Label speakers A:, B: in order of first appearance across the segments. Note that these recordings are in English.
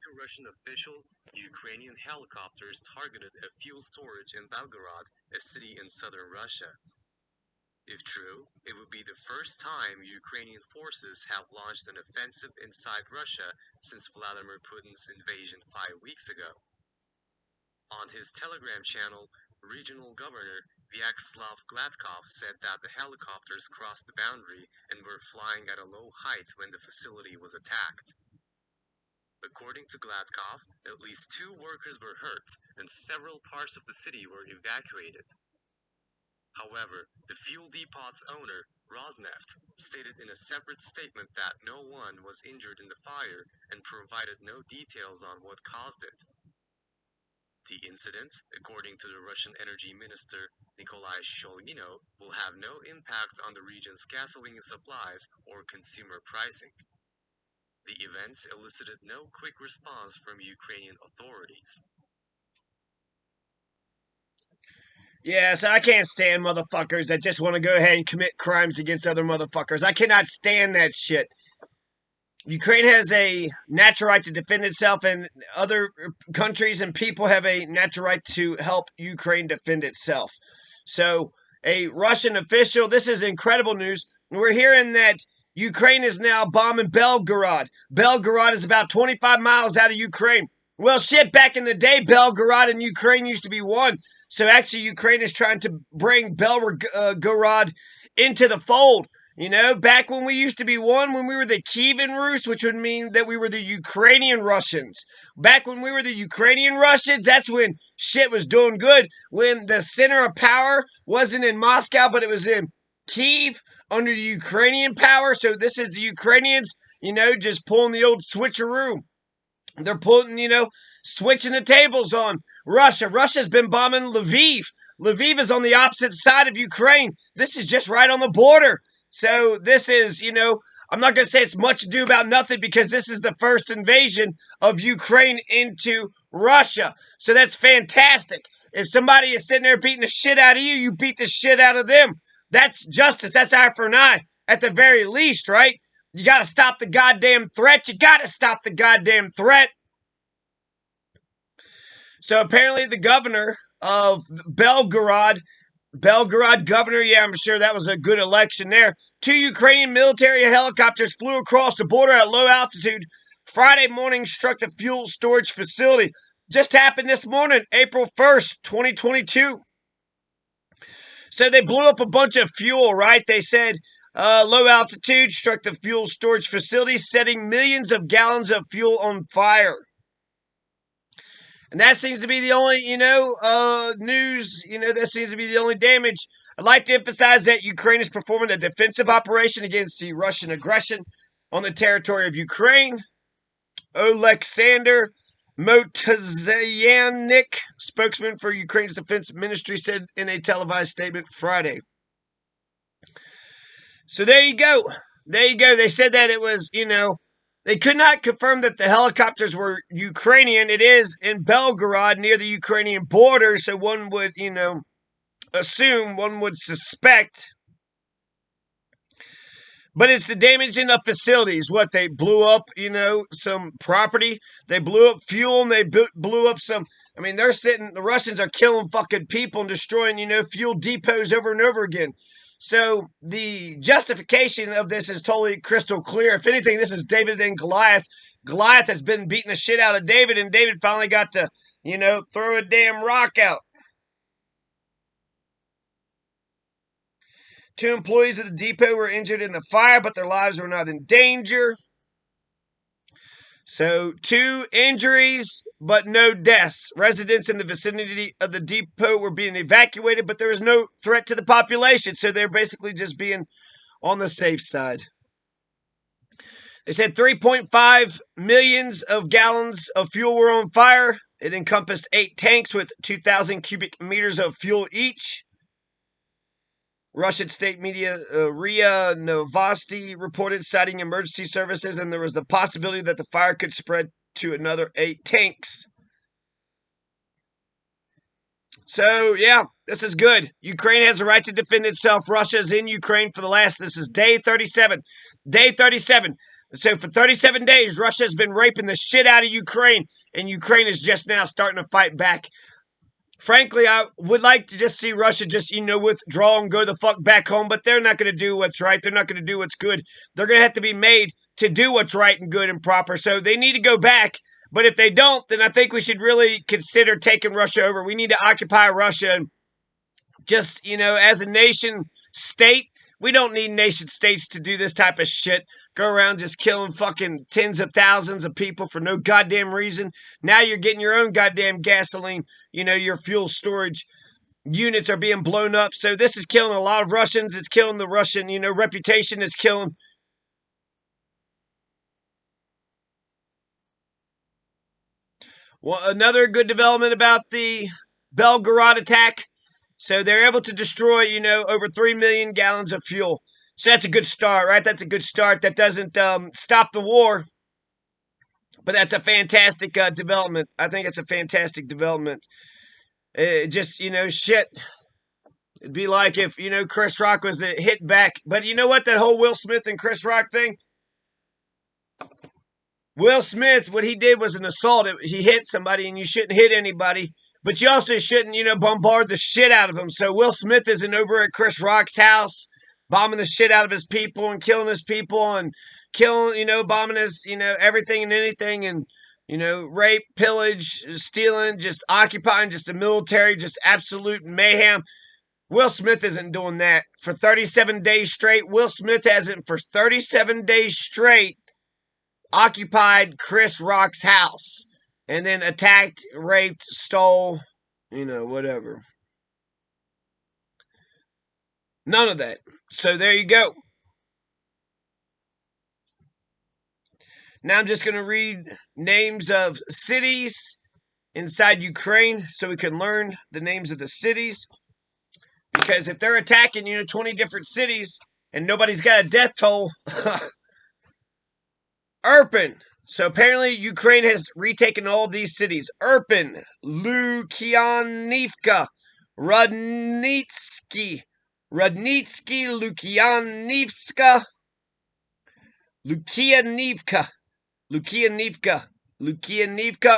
A: to Russian officials, Ukrainian helicopters targeted a fuel storage in Belgorod, a city in southern Russia. If true, it would be the first time Ukrainian forces have launched an offensive inside Russia since Vladimir Putin's invasion 5 weeks ago. On his Telegram channel, Regional Governor Vyacheslav Gladkov said that the helicopters crossed the boundary and were flying at a low height when the facility was attacked. According to Gladkov, at least 2 workers were hurt and several parts of the city were evacuated. However, the fuel depot's owner, Rosneft, stated in a separate statement that no one was injured in the fire and provided no details on what caused it. The incident, according to the Russian Energy Minister Nikolai Shulgino, will have no impact on the region's gasoline supplies or consumer pricing. The events elicited no quick response from Ukrainian authorities.
B: Yeah, so I can't stand motherfuckers that just want to go ahead and commit crimes against other motherfuckers. I cannot stand that shit. Ukraine has a natural right to defend itself, and other countries and people have a natural right to help Ukraine defend itself. So, a Russian official, this is incredible news. We're hearing that Ukraine is now bombing Belgorod. Belgorod is about 25 miles out of Ukraine. Well, shit, back in the day, Belgorod and Ukraine used to be one. So actually, Ukraine is trying to bring Belgorod into the fold. You know, back when we used to be one, when we were the Kievan Rus, which would mean that we were the Ukrainian Russians. Back when we were the Ukrainian Russians, that's when shit was doing good. When the center of power wasn't in Moscow, but it was in Kiev under the Ukrainian power. So this is the Ukrainians, just pulling the old switcheroo. They're putting, switching the tables on Russia. Russia's been bombing Lviv. Lviv is on the opposite side of Ukraine. This is just right on the border. So this is, I'm not going to say it's much ado about nothing because this is the first invasion of Ukraine into Russia. So that's fantastic. If somebody is sitting there beating the shit out of you, you beat the shit out of them. That's justice. That's eye for an eye at the very least, right? You got to stop the goddamn threat. You got to stop the goddamn threat. So apparently the governor of Belgorod governor, yeah, I'm sure that was a good election there. 2 Ukrainian military helicopters flew across the border at low altitude. Friday morning struck the fuel storage facility. Just happened this morning, April 1st, 2022. So they blew up a bunch of fuel, right? They said low altitude struck the fuel storage facility, setting millions of gallons of fuel on fire. And that seems to be the only, news, that seems to be the only damage. I'd like to emphasize that Ukraine is performing a defensive operation against the Russian aggression on the territory of Ukraine. Oleksandr Motozayanik, spokesman for Ukraine's defense ministry, said in a televised statement Friday. So there you go. They said that it was, they could not confirm that the helicopters were Ukrainian. It is in Belgorod near the Ukrainian border, so one would, assume, one would suspect. But it's the damaging of facilities. What, they blew up, some property. They blew up fuel and they blew up some. The Russians are killing fucking people and destroying, fuel depots over and over again. So the justification of this is totally crystal clear. If anything, this is David and Goliath. Goliath has been beating the shit out of David, and David finally got to, throw a damn rock out. 2 employees of the depot were injured in the fire, but their lives were not in danger. So 2 injuries, but no deaths. Residents in the vicinity of the depot were being evacuated, but there was no threat to the population. So they're basically just being on the safe side. They said 3.5 millions of gallons of fuel were on fire. It encompassed 8 tanks with 2,000 cubic meters of fuel each. Russian state media RIA Novosti reported citing emergency services, and there was the possibility that the fire could spread to another 8 tanks. So, yeah, this is good. Ukraine has the right to defend itself. Russia is in Ukraine for this is day 37. Day 37. So for 37 days, Russia's been raping the shit out of Ukraine, and Ukraine is just now starting to fight back. Frankly, I would like to just see Russia just, withdraw and go the fuck back home, but they're not going to do what's right. They're not going to do what's good. They're going to have to be made to do what's right and good and proper. So they need to go back. But if they don't, then I think we should really consider taking Russia over. We need to occupy Russia and just, as a nation state, we don't need nation states to do this type of shit. Go around just killing fucking tens of thousands of people for no goddamn reason. Now you're getting your own goddamn gasoline. Your fuel storage units are being blown up. So this is killing a lot of Russians. It's killing the Russian, reputation. It's killing. Well, another good development about the Belgorod attack. So they're able to destroy, over 3 million gallons of fuel. So that's a good start, right? That's a good start. That doesn't stop the war, but that's a fantastic development. I think it's a fantastic development. Just, shit. It'd be like if, Chris Rock was to hit back. But you know what? That whole Will Smith and Chris Rock thing? Will Smith, what he did was an assault. He hit somebody, and you shouldn't hit anybody. But you also shouldn't, bombard the shit out of him. So Will Smith isn't over at Chris Rock's house, bombing the shit out of his people and killing his people and killing, bombing his, everything and anything and, rape, pillage, stealing, just occupying, just a military, just absolute mayhem. Will Smith isn't doing that for 37 days straight. Will Smith hasn't for 37 days straight occupied Chris Rock's house and then attacked, raped, stole, whatever. None of that. So there you go. Now I'm just going to read names of cities inside Ukraine so we can learn the names of the cities. Because if they're attacking, 20 different cities and nobody's got a death toll, Irpin. So apparently Ukraine has retaken all of these cities. Irpin, Lukianivka, Rudnitsky, Lukianivska, Lukianivka,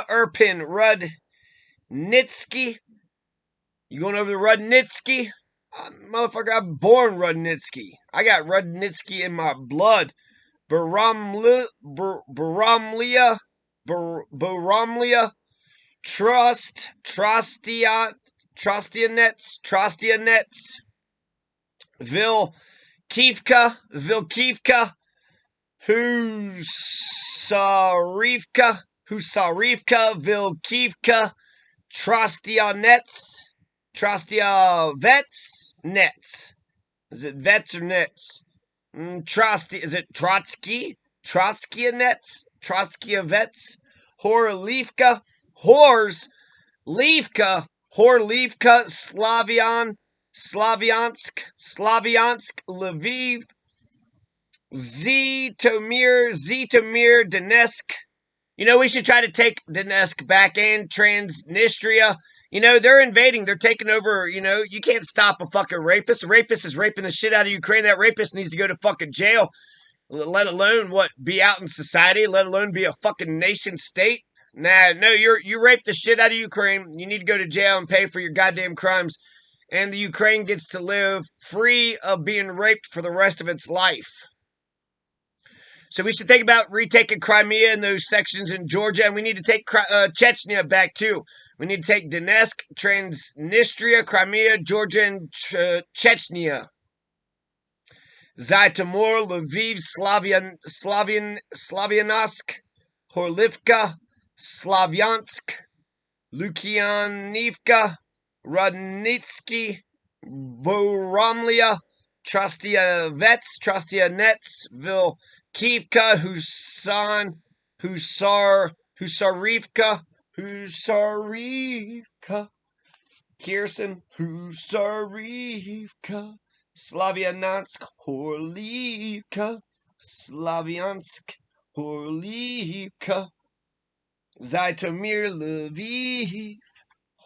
B: Irpin, Rudnitsky. You going over to Rudnitsky? Motherfucker, I'm born Rudnitsky. I got Rudnitsky in my blood. Baramlia, Trostianets, Vilkivka, Husarivka, Vilkivka, Trostiavets, Nets. Is it vets or nets? Is it Trotsky? Trotskyanets? Trotskyavets? Horlivka? Horlivka, Slaviansk, Lviv, Zitomir, Donetsk. We should try to take Donetsk back and Transnistria. They're invading. They're taking over. You can't stop a fucking rapist. A rapist is raping the shit out of Ukraine. That rapist needs to go to fucking jail, let alone, be out in society, let alone be a fucking nation state. Nah, no, you raped the shit out of Ukraine. You need to go to jail and pay for your goddamn crimes. And the Ukraine gets to live free of being raped for the rest of its life. So we should think about retaking Crimea and those sections in Georgia, and we need to take Chechnya back too. We need to take Donetsk, Transnistria, Crimea, Georgia, and Chechnya. Zhytomyr, Lviv, Slavyansk, Horlivka, Slavyansk, Lukianivka, Rudnitsky, Boramlia, Trostianets, Vilkivka, Husarivka, Kherson, Husarivka, Slavyansk, Horlivka, Zhytomyr, Lviv,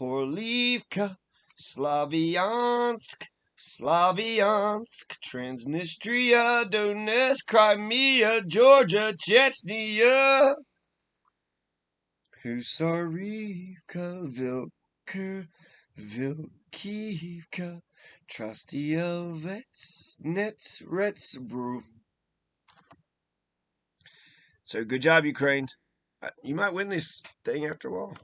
B: Horlivka, Slavyansk, Slaviansk, Transnistria, Donetsk, Crimea, Georgia, Chechnya, Husarivka, Vilka, Vilkivka, Trostiovets, Retsbru. So good job, Ukraine. You might win this thing after all.